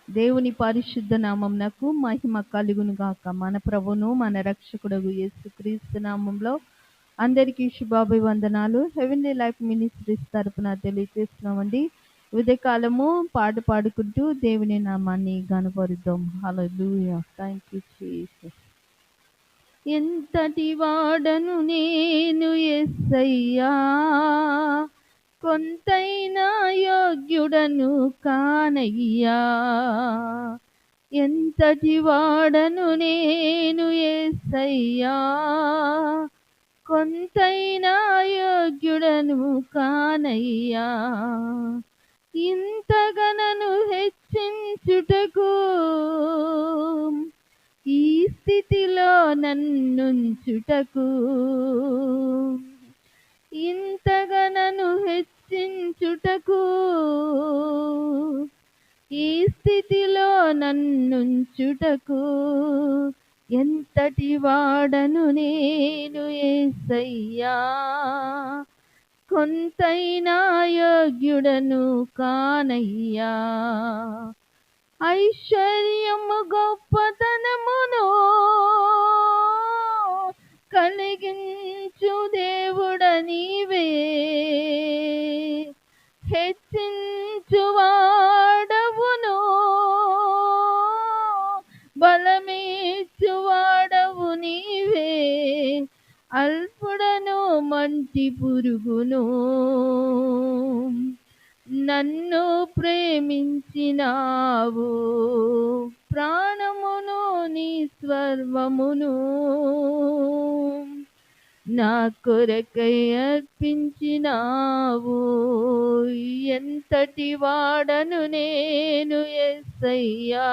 దేవుని పరిశుద్ధ నామమునకు మహిమ కలుగును గాక. మన ప్రభువును మన రక్షకుడగు యేసుక్రీస్తు నామంలో అందరికీ శుభాభివందనాలు. హెవెన్లీ లైఫ్ మినిస్ట్రీస్ తరపున తెలియజేస్తున్నామండి. ఉదయకాలము పాట పాడుకుంటూ దేవుని నామాన్ని గణపరుద్దాం. హల్లెలూయా. Thank you Jesus. ఎంతటి వాడను నేను యేసయ్యా, కొంతైనా యోగ్యుడను కానయ్యా. ఎంతటి వాడను నేను యేసయ్యా, కొంతైనా యోగ్యుడను కానయ్యా. ఇంతగనను హెచ్చించుటకు ఈ స్థితిలో నన్నుంచుటకు, ఇంతగనను హెచ్చించుటకు ఈ స్థితిలో నన్నుంచుటకు, ఎంతటి వాడను నేను యేసయ్యా, కొంతైనా యోగ్యుడను కానయ్యా. ఐశ్వర్యము గొప్పతనమును కలిగించు దేవుడ నీవే, హెచ్చించు వాడవును, బలమిచ్చు వాడవు నీవే. అల్పుడను మంటి పురుగును నన్ను ప్రేమించినావు, ప్రాణమును నీ స్వర్వమును నా కొరకై అర్పించినావు. ఎంతటి వాడను నేను యేసయ్యా,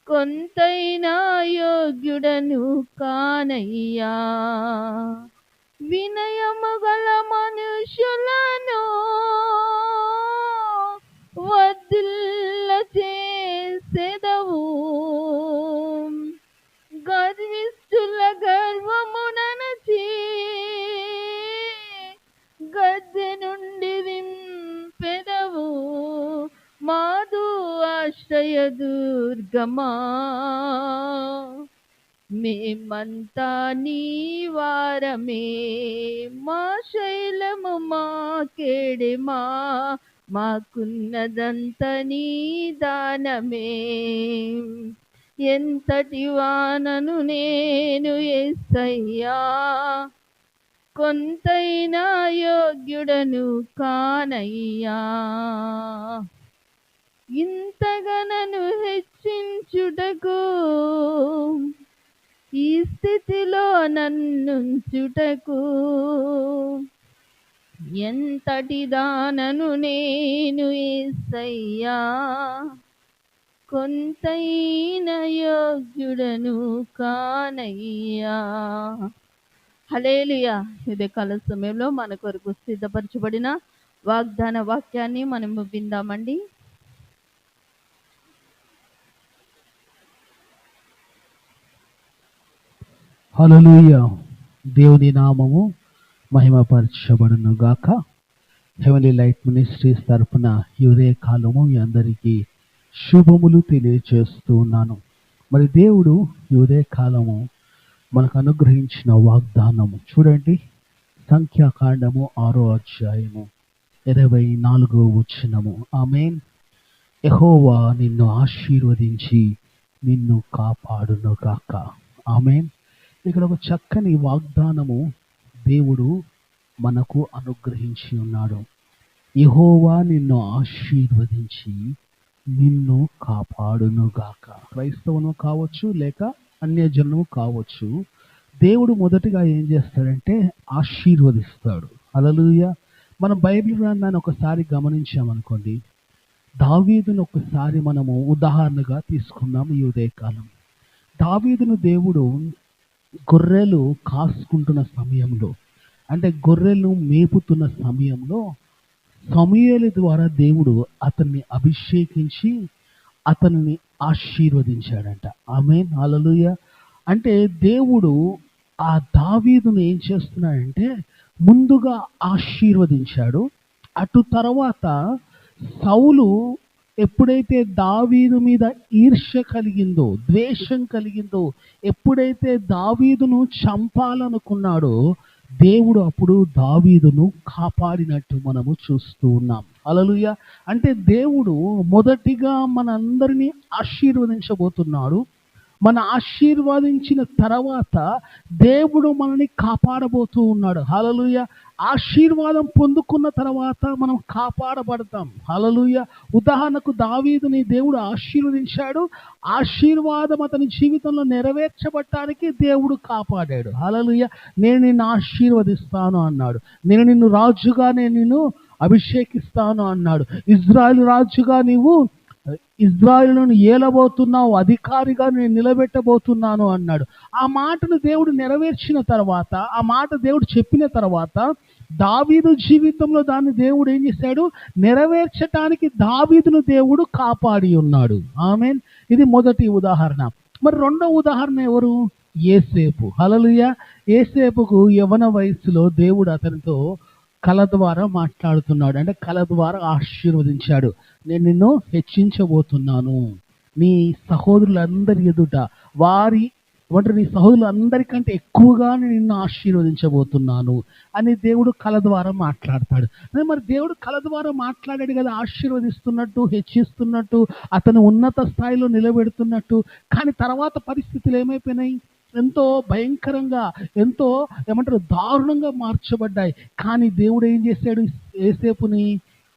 కొంతైనా యోగ్యుడను కానయ్యా. వినయము గల మనుషులను వర్ధిల్ల చేసెదవు, గర్విష్ఠుల గర్వముననచి గద్దె నుండి వింపెదవు. మాధు ఆశ్రయ దుర్గమా, మేమంతా నీ వారమే, మా శైలము మా కేడెమా, మాకున్నదంత నీ దానమే. ఎంతటి వానను నేను యేసయ్యా, కొంతైనా యోగ్యుడను కానయ్యా. ఇంతగనను హెచ్చించుటకు ఈ స్థితిలో నన్నుంచుటకు, ఎంతటి దానను నేను యేసయ్యా, కొంతైనా యోగ్యుడను కానయ్యా. హల్లెలూయా. ఉదయకాల సమయంలో మన కొరకు సిద్ధపరచబడిన వాగ్దాన వాక్యాన్ని మనము విందామండి. హల్లెలూయా. దేవుని నామము మహిమపరచబడును గాక. హెవెన్లీ లైట్ మినిస్ట్రీస్ తరపున ఈ ఉదయ కాలము మీ అందరికీ శుభములు తెలియజేస్తూ ఉన్నాను. మరి దేవుడు ఈ ఉదయ కాలము మనకు అనుగ్రహించిన వాగ్దానము చూడండి. సంఖ్యాకాండము 6వ అధ్యాయము 24వ వచనము. ఆమేన్. యెహోవా నిన్ను ఆశీర్వదించి నిన్ను కాపాడును గాక. ఆమేన్. ఇక్కడ ఒక చక్కని వాగ్దానము దేవుడు మనకు అనుగ్రహించి ఉన్నాడు. యెహోవా నిన్ను ఆశీర్వదించి నిన్ను కాపాడును గాక. క్రైస్తవును కావచ్చు, లేక అన్యజనులు కావచ్చు, దేవుడు మొదటిగా ఏం చేస్తాడంటే ఆశీర్వదిస్తాడు. హల్లెలూయా. మనం బైబిల్ గ్రంథాన్ని ఒకసారి గమనించామనుకోండి, దావీదును ఒకసారి మనము ఉదాహరణగా తీసుకున్నాము. ఈ ఉదయకాలం దావీదును దేవుడు గొర్రెలు కాసుకుంటున్న సమయంలో, అంటే గొర్రెలను మేపుతున్న సమయంలో సమూయేలు ద్వారా దేవుడు అతన్ని అభిషేకించి అతన్ని ఆశీర్వదించాడంట. ఆమేన్. హల్లెలూయా. అంటే దేవుడు ఆ దావీదును ఏం చేస్తున్నాడంటే ముందుగా ఆశీర్వదించాడు. అటు తర్వాత సౌలు ఎప్పుడైతే దావీదు మీద ఈర్ష్య కలిగిందో, ద్వేషం కలిగిందో, ఎప్పుడైతే దావీదును చంపాలనుకున్నాడో దేవుడు అప్పుడు దావీదును కాపాడినట్టు మనము చూస్తూ ఉన్నాం. హల్లెలూయా. అంటే దేవుడు మొదటిగా మనందరినీ ఆశీర్వదించబోతున్నాడు. మన ఆశీర్వదించిన తర్వాత దేవుడు మనల్ని కాపాడబోతూ ఉన్నాడు. హల్లెలూయా. ఆశీర్వాదం పొందుకున్న తర్వాత మనం కాపాడబడతాం. హల్లెలూయా. ఉదాహరణకు దావీదుని దేవుడు ఆశీర్వదించాడు. ఆశీర్వాదం అతని జీవితంలో నెరవేర్చబడటానికి దేవుడు కాపాడాడు. హల్లెలూయా. నేను నిన్ను ఆశీర్వదిస్తాను అన్నాడు. నేను నిన్ను రాజుగా నిన్ను అభిషేకిస్తాను అన్నాడు. ఇజ్రాయేలు రాజుగా నీవు ఇజ్రాయేలును ఏలబోతున్నావు, అధికారిగా నేను నిలబెట్టబోతున్నాను అన్నాడు. ఆ మాటను దేవుడు నెరవేర్చిన తర్వాత, ఆ మాట దేవుడు చెప్పిన తర్వాత దావీదు జీవితంలో దాన్ని దేవుడు ఏం చేశాడు? నెరవేర్చటానికి దావీదును దేవుడు కాపాడి ఉన్నాడు. ఆమేన్. ఇది మొదటి ఉదాహరణ. మరి రెండో ఉదాహరణ ఎవరు? యేసేపు. హల్లెలూయా. యేసేపుకు యవ్వన వయస్సులో దేవుడు అతనితో కళ ద్వారా మాట్లాడుతున్నాడు. అంటే కళ ద్వారా ఆశీర్వదించాడు. నేను నిన్ను హెచ్చించబోతున్నాను, నీ సహోదరులందరి ఎదుట నీ సహోదరులందరికంటే ఎక్కువగా నిన్ను ఆశీర్వదించబోతున్నాను అని దేవుడు కళ ద్వారా మాట్లాడతాడు. మరి దేవుడు కళ ద్వారా మాట్లాడాడు కదా, ఆశీర్వదిస్తున్నట్టు, హెచ్చిస్తున్నట్టు, అతను ఉన్నత స్థాయిలో నిలబెడుతున్నట్టు. కానీ తర్వాత పరిస్థితులు ఏమైపోయినాయి? ఎంతో భయంకరంగా, ఎంతో దారుణంగా మార్చబడ్డాయి. కానీ దేవుడు ఏం చేశాడు? యేసేపుని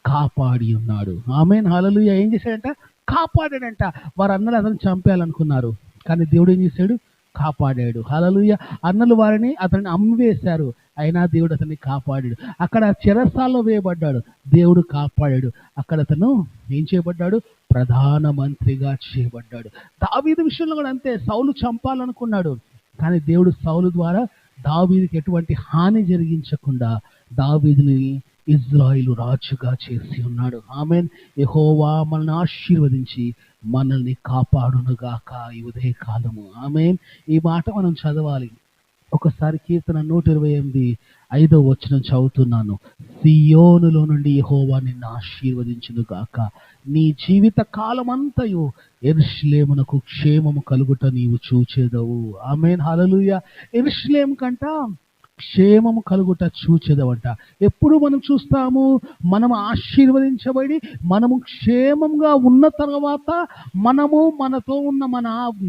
కాపాడి ఉన్నాడు. ఆమేన్. హల్లెలూయా. ఏం చేశాడంట? కాపాడాడంట. వారు అన్నలు అతను చంపేయాలనుకున్నారు, కానీ దేవుడు ఏం చేశాడు? కాపాడాడు. హల్లెలూయా. అన్నలు అతన్ని అమ్మివేశారు, అయినా దేవుడు అతన్ని కాపాడాడు. అక్కడ చెరసాల్లో వేయబడ్డాడు, దేవుడు కాపాడాడు. అక్కడ అతను ఏం చేయబడ్డాడు? ప్రధానమంత్రిగా చేయబడ్డాడు. దావీదు విషయంలో కూడా అంతే. సౌలు చంపాలనుకున్నాడు, కానీ దేవుడు సౌలు ద్వారా దావీదుకి ఎటువంటి హాని జరిగించకుండా దావీదుని ఇజ్రాయేలు రాజుగా చేసి ఉన్నాడు. ఆమేన్. యెహోవా మనల్ని ఆశీర్వదించి మనల్ని కాపాడునుగాక ఈ ఉదయ కాలము. ఆమేన్. ఈ మాట మనం చదవాలి. ఒకసారి కీర్తన 128:5 చదువుతున్నాను. సియోనులో నుండి యెహోవా నిన్ను ఆశీర్వదించునుగాక. నీ జీవిత కాలమంతయు యెరూషలేమునకు క్షేమము కలుగుట నీవు చూచెదవు. ఆమేన్. హల్లెలూయా. యెరూషలేము కంట క్షేమము కలుగుట చూచెదవంట. ఎప్పుడు మనం చూస్తాము? మనము ఆశీర్వదించబడి మనము క్షేమంగా ఉన్న తర్వాత మనతో ఉన్న మన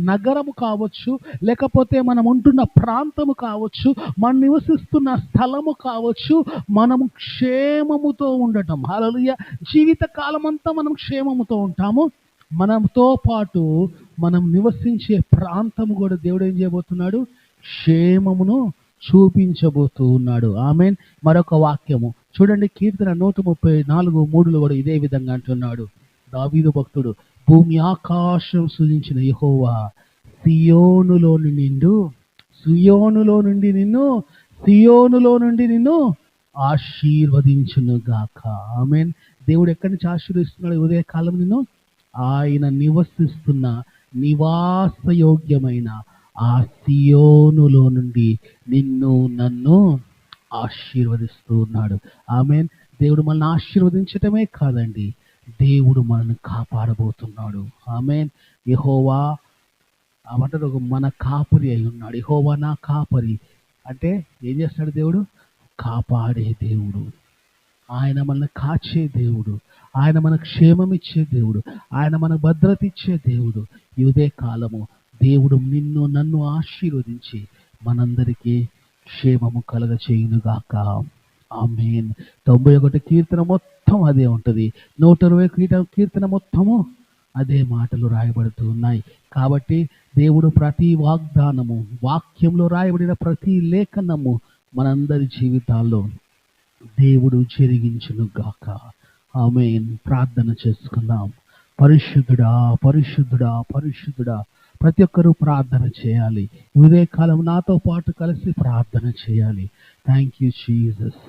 నగరము కావచ్చు, లేకపోతే మనం ఉంటున్న ప్రాంతము కావచ్చు, మనం నివసిస్తున్న స్థలము కావచ్చు, మనము క్షేమముతో ఉండటం. హల్లెలూయా. జీవిత కాలమంతా మనం క్షేమముతో ఉంటాము. మనతో పాటు మనం నివసించే ప్రాంతము కూడా దేవుడు ఏం చేయబోతున్నాడు? క్షేమమును చూపించబోతూ ఉన్నాడు. ఆమేన్. మరొక వాక్యము చూడండి, కీర్తన 134:3 కూడా ఇదే విధంగా అంటున్నాడు దావీదు భక్తుడు. భూమి ఆకాశం సృజించిన యెహోవా సియోనులో నుండి నిన్ను ఆశీర్వదించునుగాక. ఆమేన్. దేవుడు ఎక్కడి నుంచి ఆశీర్వదిస్తున్నాడు? ఉదయ కాలం నిన్ను ఆయన నివసిస్తున్న నివాసయోగ్యమైన ఆ సియోనులో నుండి నిన్ను నన్ను ఆశీర్వదిస్తూ ఉన్నాడు. ఆమేన్. దేవుడు మనల్ని ఆశీర్వదించటమే కాదండి, దేవుడు మనల్ని కాపాడబోతున్నాడు. ఆమేన్. యెహోవా అమంటారు మన కాపరి అయి ఉన్నాడు. యెహోవా నా కాపరి అంటే ఏం చేస్తాడు? దేవుడు కాపాడే దేవుడు. ఆయన మనల్ని కాచే దేవుడు. ఆయన మనకు క్షేమం ఇచ్చే దేవుడు. ఆయన మనకు భద్రత ఇచ్చే దేవుడు. ఇదే కాలము దేవుడు నిన్ను నన్ను ఆశీర్వదించి మనందరికీ క్షేమము కలగ చేయునుగాక. ఆమేన్. 91 కీర్తన మొత్తం అదే ఉంటుంది. 120 కీర్తన మొత్తము అదే మాటలు రాయబడుతూ ఉన్నాయి. కాబట్టి దేవుడు ప్రతి వాగ్దానము, వాక్యంలో రాయబడిన ప్రతి లేఖనము మనందరి జీవితాల్లో దేవుడు జరిగించునుగాక. ఆమేన్. ప్రార్థన చేసుకుందాం. పరిశుద్ధుడా, పరిశుద్ధుడా, పరిశుద్ధుడా. ప్రతి ఒక్కరూ ప్రార్థన చేయాలి. ఇదే కాలం నాతో పాటు కలిసి ప్రార్థన చేయాలి. Thank you Jesus.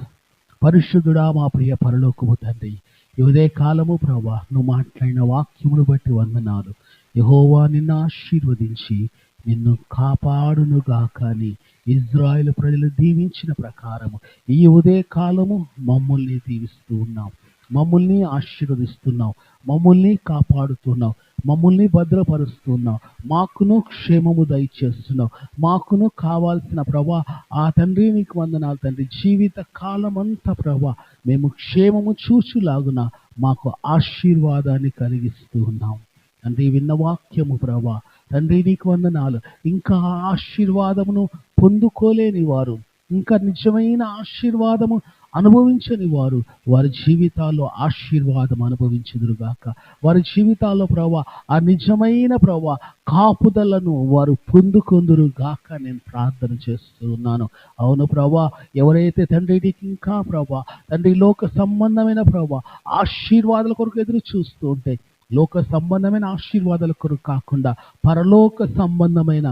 పరిశుద్ధుడా, మా ప్రియ పరలోకపు తండ్రి, ఇదే కాలము ప్రభువా నువ్వు మాట్లాడిన వాక్యమును బట్టి వందనాలు. యెహోవా నిన్ను ఆశీర్వదించి నిన్ను కాపాడునుగాక అని ఇజ్రాయేలు ప్రజలు దీవించిన ప్రకారము ఈ ఉదయ కాలము మమ్మల్ని దీవిస్తూ ఉన్నాం. మమ్మల్ని ఆశీర్వదిస్తున్నావు, మమ్మల్ని కాపాడుతున్నావు, మమ్మల్ని భద్రపరుస్తున్నావు, మాకును క్షేమము దయచేస్తున్నావు, మాకును కావాల్సిన ప్రభా ఆ తండ్రి నీకు వందనాలు తండ్రి. జీవిత కాలమంతా ప్రభా మేము క్షేమము చూచులాగున మాకు ఆశీర్వాదాన్ని కలిగిస్తూ ఉన్నాం తండ్రి. విన్న వాక్యము ప్రభా తండ్రి నీకు వందనాలు. ఇంకా ఆశీర్వాదమును పొందుకోలేని వారు, ఇంకా నిజమైన ఆశీర్వాదము అనుభవించని వారు వారి జీవితాల్లో ఆశీర్వాదం అనుభవించుదురుగాక. వారి జీవితాల్లో ప్రభా ఆ నిజమైన ప్రభా కాపుదలను వారు పొందుకొందురుగాక నేను ప్రార్థన చేస్తూ ఉన్నాను. అవును ప్రభా, ఎవరైతే తండ్రి నీకు ఇంకా ప్రభా తండ్రి లోక సంబంధమైన ప్రభా ఆశీర్వాదాల కొరకు ఎదురు చూస్తూ ఉంటే, లోక సంబంధమైన ఆశీర్వాదాల కొరకు కాకుండా పరలోక సంబంధమైన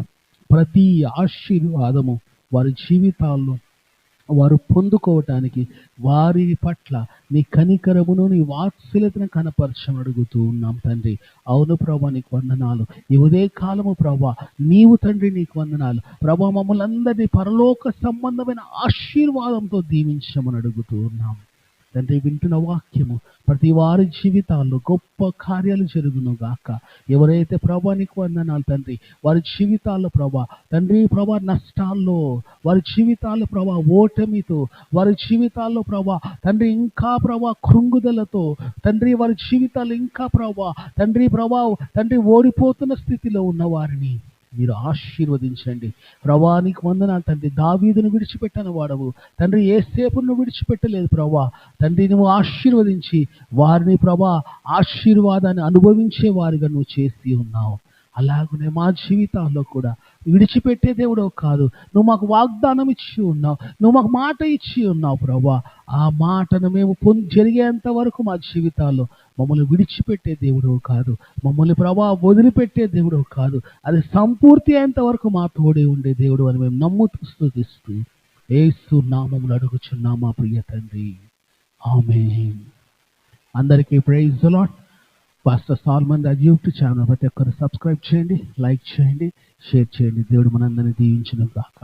ప్రతి ఆశీర్వాదము వారి జీవితాల్లో వారు పొందుకోవటానికి వారి పట్ల నీ కనికరమును నీ వాత్సల్యతను కనపరచమని అడుగుతూ ఉన్నాం తండ్రి. అవును ప్రభా నీకు వందనాలు. ఈ ఉదయ కాలము ప్రభా నీవు తండ్రి నీకు వందనాలు ప్రభా మమ్మల్ని అందరినీ పరలోక సంబంధమైన ఆశీర్వాదంతో దీవించమని అడుగుతూ ఉన్నాం తండ్రి. వింటున్న వాక్యము ప్రతి వారి జీవితాల్లో గొప్ప కార్యాలు జరుగును గాక. ఎవరైతే ప్రభా నీకు వందనాలు తండ్రి వారి జీవితాల్లో ప్రభా తండ్రి ప్రభా నష్టాల్లో, వారి జీవితాల్లో ప్రభా ఓటమితో, వారి జీవితాల్లో ప్రభా తండ్రి ఇంకా ప్రభా కృంగుదలతో తండ్రి వారి జీవితాలు ఇంకా ప్రభా తండ్రి ఓడిపోతున్న స్థితిలో ఉన్న వారిని మీరు ఆశీర్వదించండి ప్రభా. నీకు వందనాలు తండ్రి. దావీదును విడిచిపెట్టని వాడవు తండ్రి, యేసేపును విడిచిపెట్టలేదు ప్రభా తండ్రి. నువ్వు ఆశీర్వదించి వారిని ప్రభా ఆశీర్వాదాన్ని అనుభవించే వారిగా నువ్వు చేసి ఉన్నావు. అలాగనే మా జీవితాల్లో కూడా విడిచిపెట్టే దేవుడవు కాదు. నువ్వు మాకు వాగ్దానం ఇచ్చి ఉన్నావు, నువ్వు మాకు మాట ఇచ్చి ఉన్నావు ప్రభా. ఆ మాటను మేము జరిగేంత వరకు మా జీవితాల్లో మమ్మల్ని విడిచిపెట్టే దేవుడవు కాదు, మమ్మల్ని ప్రభా వదిలిపెట్టే దేవుడవు కాదు. అది సంపూర్తి అయ్యేంత వరకు మా తోడే ఉండే దేవుడు అని మేము నమ్ముతూ స్తుతిస్తూ యేసు నామములో అడుగుచున్నాం మా ప్రియ తండ్రి, ఆమేన్. అందరికీ praise the Lord. Pastor Solomon Raj YouTube channel ప్రతి ఒక్కరు సబ్స్క్రైబ్ చేయండి, లైక్ చేయండి, షేర్ చేయండి. దేవుడు మనందరినీ దీవించును గాక.